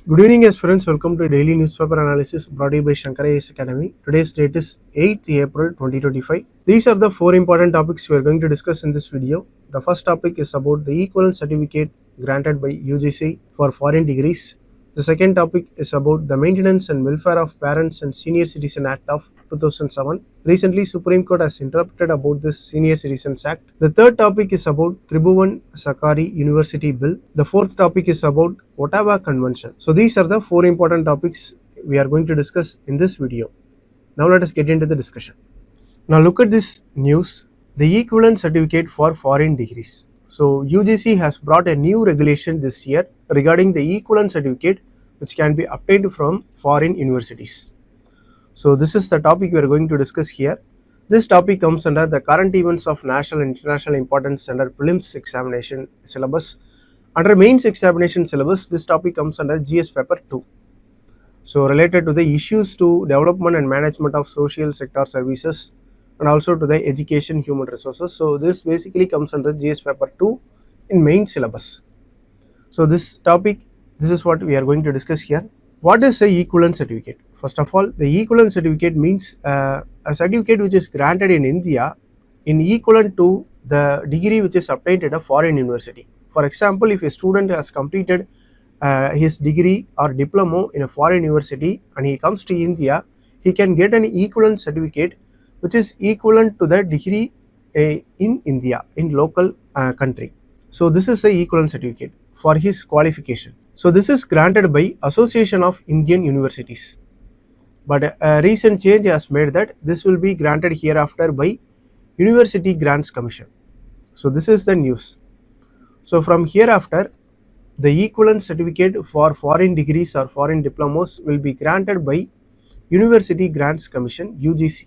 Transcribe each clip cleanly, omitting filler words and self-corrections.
Good evening, aspirants. Welcome to daily newspaper analysis brought to you by Shankar IAS Academy. Today's date is 8th April 2025. These are the four important topics we are going to discuss in this video. The first topic is about the equivalent certificate granted by UGC for foreign degrees. The second topic is about the Maintenance and Welfare of Parents and Senior Citizen Act of 2007. Recently, Supreme Court has interpreted about this Senior Citizens Act. The third topic is about Tribhuvan Sahkari University Bill. The fourth topic is about Ottawa Convention. So these are the four important topics we are going to discuss in this video. Now let us get into the discussion. Now look at this news, the equivalent certificate for foreign degrees. So UGC has brought a new regulation this year regarding the equivalent certificate which can be obtained from foreign universities. So this is the topic we are going to discuss here. This topic comes under the current events of national and international importance under Prelims examination syllabus. Under mains examination syllabus, this topic comes under GS paper 2. So related to the issues to development and management of social sector services and also to the education human resources. So this basically comes under GS paper 2 in main syllabus. So this topic, this is what we are going to discuss here. What is a equivalent certificate? First of all, the equivalent certificate means a certificate which is granted in India in equivalent to the degree which is obtained at a foreign university. For example, if a student has completed his degree or diploma in a foreign university and he comes to India, he can get an equivalent certificate which is equivalent to the degree in India, in local country. So this is the equivalent certificate for his qualification. So this is granted by Association of Indian Universities. But a recent change has made that this will be granted hereafter by University Grants Commission. So this is the news. So from hereafter, the equivalent certificate for foreign degrees or foreign diplomas will be granted by University Grants Commission UGC.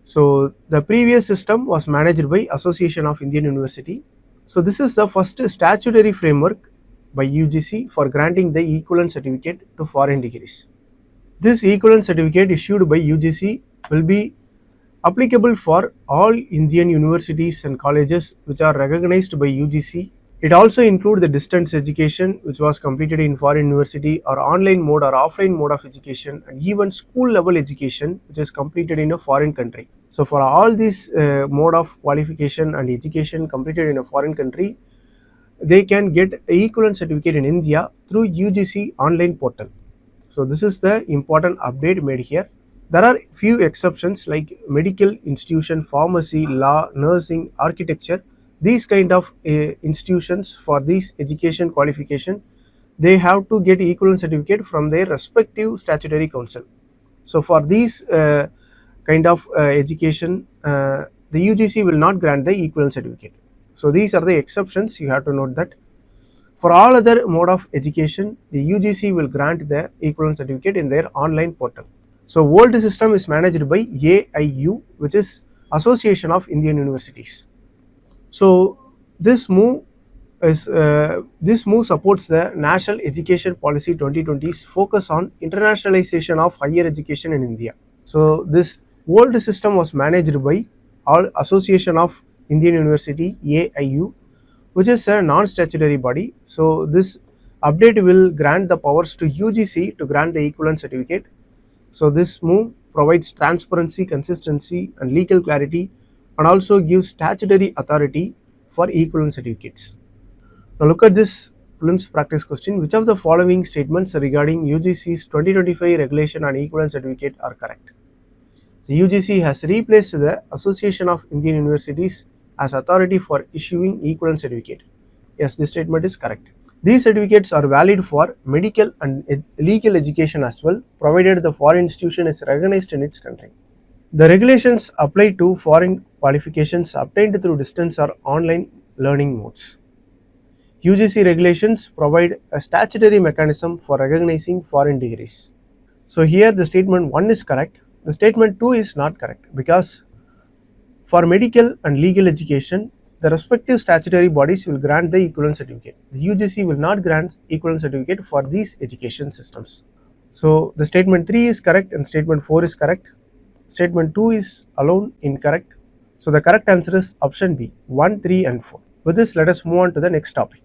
So the previous system was managed by Association of Indian University. So this is the first statutory framework by UGC for granting the equivalent certificate to foreign degrees. This equivalent certificate issued by UGC will be applicable for all Indian universities and colleges which are recognized by UGC. It also includes the distance education which was completed in foreign university or online mode or offline mode of education and even school level education which is completed in a foreign country. So for all these mode of qualification and education completed in a foreign country, they can get an equivalent certificate in India through UGC online portal. So this is the important update made here. There are few exceptions like medical institution, pharmacy, law, nursing, architecture. These kind of institutions for these education qualification, they have to get equivalent certificate from their respective statutory council. So for these kind of education, the UGC will not grant the equivalent certificate. So these are the exceptions, you have to note that. For all other mode of education, the UGC will grant the equivalent certificate in their online portal. So old system is managed by AIU, which is Association of Indian Universities. So this move supports the National Education Policy 2020's focus on internationalization of higher education in India. So this old system was managed by all Association of Indian University AIU, which is a non-statutory body. So this update will grant the powers to UGC to grant the equivalent certificate. So this move provides transparency, consistency and legal clarity and also gives statutory authority for equivalent certificates. Now look at this prelims practice question. Which of the following statements regarding UGC's 2025 regulation on equivalent certificate are correct? The UGC has replaced the Association of Indian Universities as authority for issuing equivalent certificate. Yes, this statement is correct. These certificates are valid for medical and legal education as well, provided the foreign institution is recognized in its country. The regulations apply to foreign qualifications obtained through distance or online learning modes. UGC regulations provide a statutory mechanism for recognizing foreign degrees. So here the statement 1 is correct. The statement 2 is not correct because for medical and legal education, the respective statutory bodies will grant the equivalent certificate. The UGC will not grant equivalent certificate for these education systems. So the statement 3 is correct and statement 4 is correct. Statement 2 is alone incorrect. So the correct answer is option B, 1, 3 and 4. With this, let us move on to the next topic.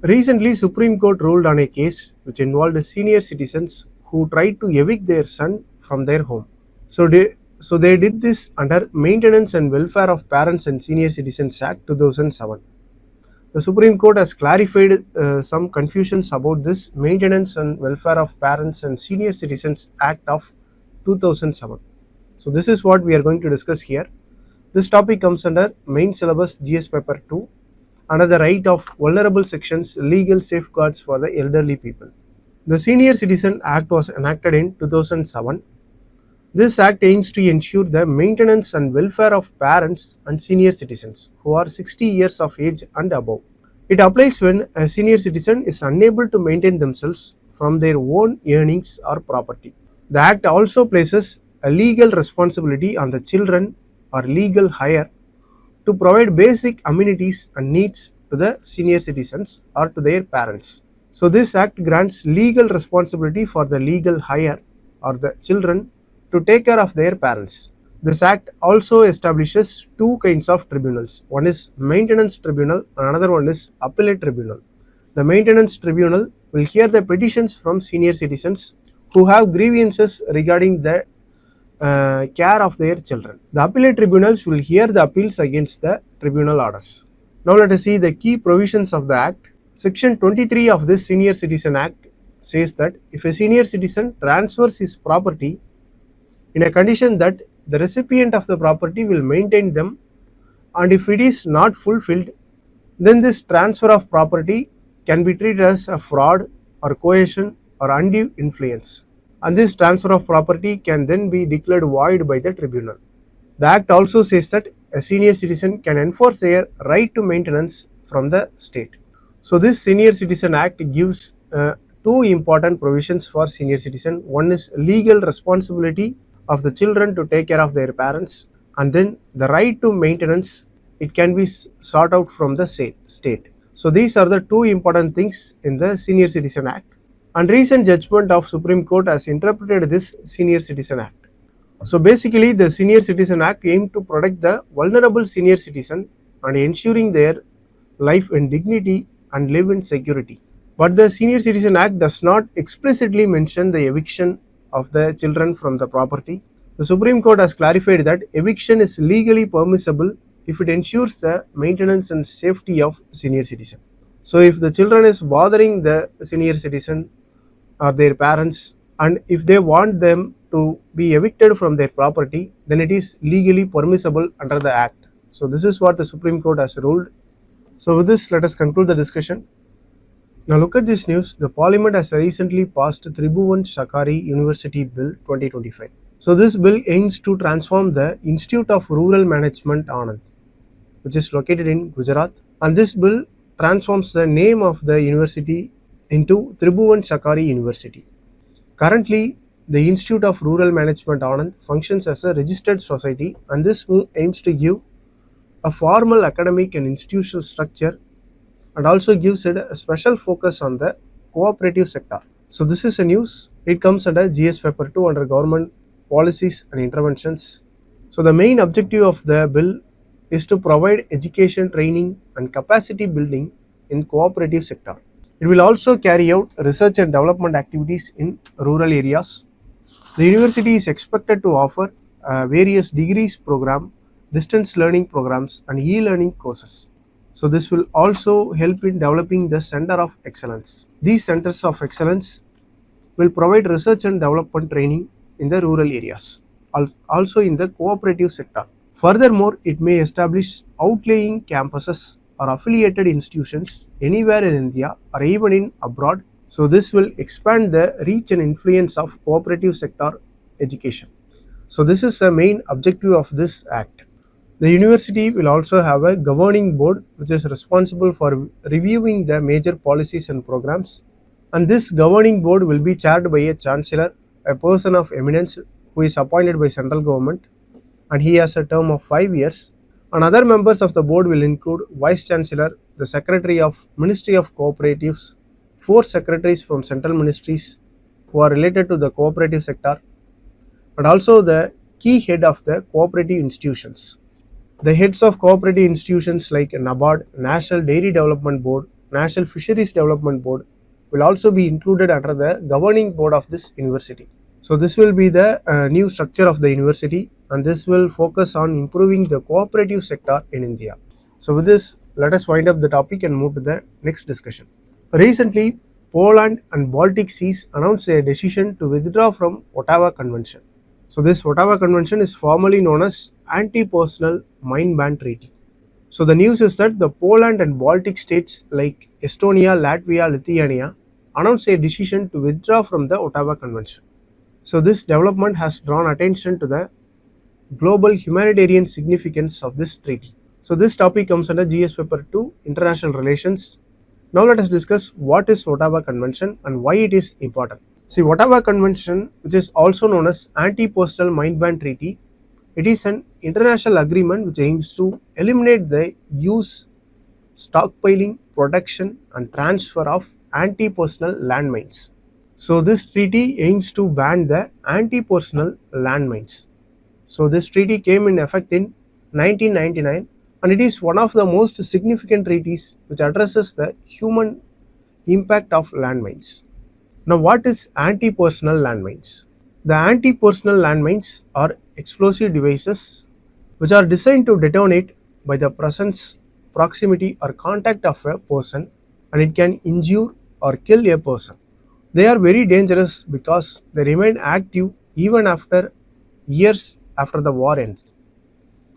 Recently, Supreme Court ruled on a case which involved senior citizens who tried to evict their son from their home. So they did this under Maintenance and Welfare of Parents and Senior Citizens Act 2007. The Supreme Court has clarified some confusions about this Maintenance and Welfare of Parents and Senior Citizens Act of 2007. So this is what we are going to discuss here. This topic comes under main syllabus GS paper 2 under the right of vulnerable sections, legal safeguards for the elderly people. The Senior Citizen Act was enacted in 2007. This act aims to ensure the maintenance and welfare of parents and senior citizens who are 60 years of age and above. It applies when a senior citizen is unable to maintain themselves from their own earnings or property. The act also places a legal responsibility on the children or legal heir to provide basic amenities and needs to the senior citizens or to their parents. So this act grants legal responsibility for the legal heir or the children to take care of their parents. This act also establishes two kinds of tribunals. One is maintenance tribunal and another one is appellate tribunal. The maintenance tribunal will hear the petitions from senior citizens who have grievances regarding the care of their children. The appellate tribunals will hear the appeals against the tribunal orders. Now let us see the key provisions of the Act. Section 23 of this Senior Citizen Act says that if a senior citizen transfers his property in a condition that the recipient of the property will maintain them, and if it is not fulfilled, then this transfer of property can be treated as a fraud or coercion or undue influence, and this transfer of property can then be declared void by the tribunal. The Act also says that a senior citizen can enforce their right to maintenance from the state. So this Senior Citizen Act gives two important provisions for senior citizen. One is legal responsibility of the children to take care of their parents, and then the right to maintenance, it can be sought out from the state. So these are the two important things in the Senior Citizen Act, and recent judgment of Supreme Court has interpreted this Senior Citizen Act. So basically the Senior Citizen Act aimed to protect the vulnerable senior citizen and ensuring their life in dignity and live in security. But the Senior Citizen Act does not explicitly mention the eviction of the children from the property. The Supreme Court has clarified that eviction is legally permissible if it ensures the maintenance and safety of senior citizen. So if the children is bothering the senior citizen or their parents, and if they want them to be evicted from their property, then it is legally permissible under the Act. So this is what the Supreme Court has ruled. So with this, let us conclude the discussion. Now look at this news. The Parliament has recently passed Tribhuvan Sahkari University Bill 2025. So this bill aims to transform the Institute of Rural Management Anand, which is located in Gujarat, and this bill transforms the name of the university into Tribhuvan Sahkari University. Currently, the Institute of Rural Management Anand functions as a registered society, and this move aims to give a formal academic and institutional structure and also gives it a special focus on the cooperative sector. So this is a news. It comes under GS paper 2 under government policies and interventions. So the main objective of the bill is to provide education, training and capacity building in cooperative sector. It will also carry out research and development activities in rural areas. The university is expected to offer various degrees program, distance learning programs and e-learning courses. So this will also help in developing the Center of Excellence. These centers of excellence will provide research and development training in the rural areas, also in the cooperative sector. Furthermore, it may establish outlying campuses or affiliated institutions anywhere in India or even in abroad. So this will expand the reach and influence of cooperative sector education. So this is the main objective of this act. The university will also have a governing board which is responsible for reviewing the major policies and programs, and this governing board will be chaired by a chancellor, a person of eminence who is appointed by central government, and he has a term of 5 years. And other members of the board will include vice chancellor, the secretary of Ministry of Cooperatives, 4 secretaries from central ministries who are related to the cooperative sector, and also the key head of the cooperative institutions. The heads of cooperative institutions like NABARD, National Dairy Development Board, National Fisheries Development Board will also be included under the governing board of this university. So this will be the new structure of the university, and this will focus on improving the cooperative sector in India. So with this, let us wind up the topic and move to the next discussion. Recently, Poland and Baltic seas announced a decision to withdraw from Ottawa Convention. So this Ottawa Convention is formally known as Anti-Personnel Mine Ban Treaty. So the news is that the Poland and Baltic states like Estonia, Latvia, Lithuania announced a decision to withdraw from the Ottawa Convention. So this development has drawn attention to the global humanitarian significance of this treaty. So this topic comes under GS paper 2, International Relations. Now let us discuss what is Ottawa Convention and why it is important. See, Ottawa Convention, which is also known as Anti-Personnel Mine Ban Treaty, it is an international agreement which aims to eliminate the use, stockpiling, production and transfer of anti-personnel landmines. So this treaty aims to ban the anti-personnel landmines. So this treaty came in effect in 1999, and it is one of the most significant treaties which addresses the human impact of landmines. Now what is anti-personnel landmines? The anti-personnel landmines are explosive devices which are designed to detonate by the presence, proximity or contact of a person, and it can injure or kill a person. They are very dangerous because they remain active even after years after the war ends.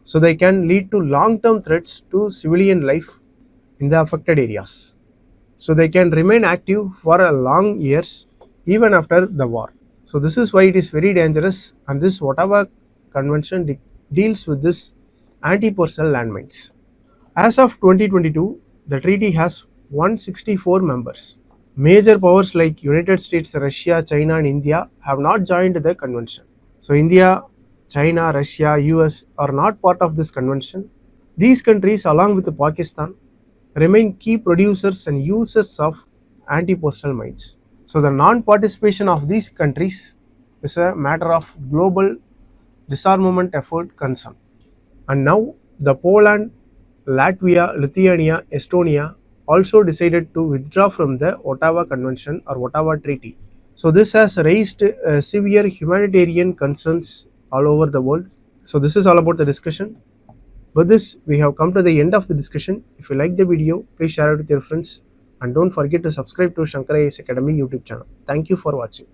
So they can lead to long-term threats to civilian life in the affected areas. So they can remain active for a long years even after the war. So this is why it is very dangerous, and this Ottawa Convention deals with this anti-personnel landmines. As of 2022, the treaty has 164 members. Major powers like United States, Russia, China and India have not joined the convention. So India, China, Russia, US are not part of this convention. These countries along with Pakistan remain key producers and users of anti-personnel mines. So the non-participation of these countries is a matter of global disarmament effort concern. And now the Poland, Latvia, Lithuania, Estonia also decided to withdraw from the Ottawa Convention or Ottawa Treaty. So this has raised severe humanitarian concerns all over the world. So this is all about the discussion. With this, we have come to the end of the discussion. If you like the video, please share it with your friends and don't forget to subscribe to Shankar IAS Academy YouTube channel. Thank you for watching.